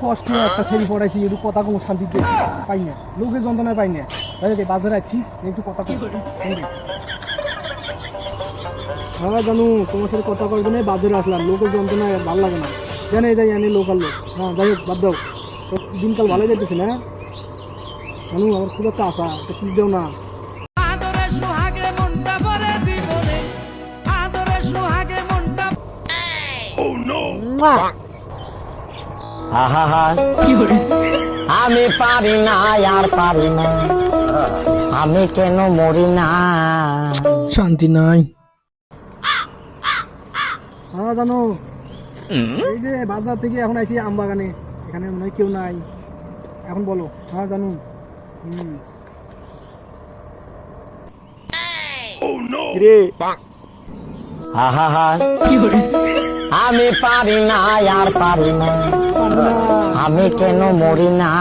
কষ্টে একটা সেরি পড়াইছি, একটু কথা কোনো শান্তিতে পাই না, লোকের যন্ত্রণায় পাই না। তাই বাজারে আসছি, একটু কথা হ্যাঁ জানু, তোমার সাথে কথা করার জন্য বাজারে আসলাম, লোকের যন্ত্রণায় ভালো লাগে না। জানে যাই জানি লোকাল লোক, হ্যাঁ যাই হোক বাদ দাও। তো দিনকাল ভালোই যেতেছে না জানু, আমার খুব একটা আশা, তো কিছু দেও না। আমি পারি না আর পারি না, আমি কেন মরি না। শান্তি নাই। হ্যাঁ জানো, এই যে বাজার থেকে এখন আইসি আম বাগানে, এখানে মনে হয় কেউ নাই। এখন বলো। হ্যাঁ জানু। রে আমি পারি না আর পারি না, আমি কেন মরি না।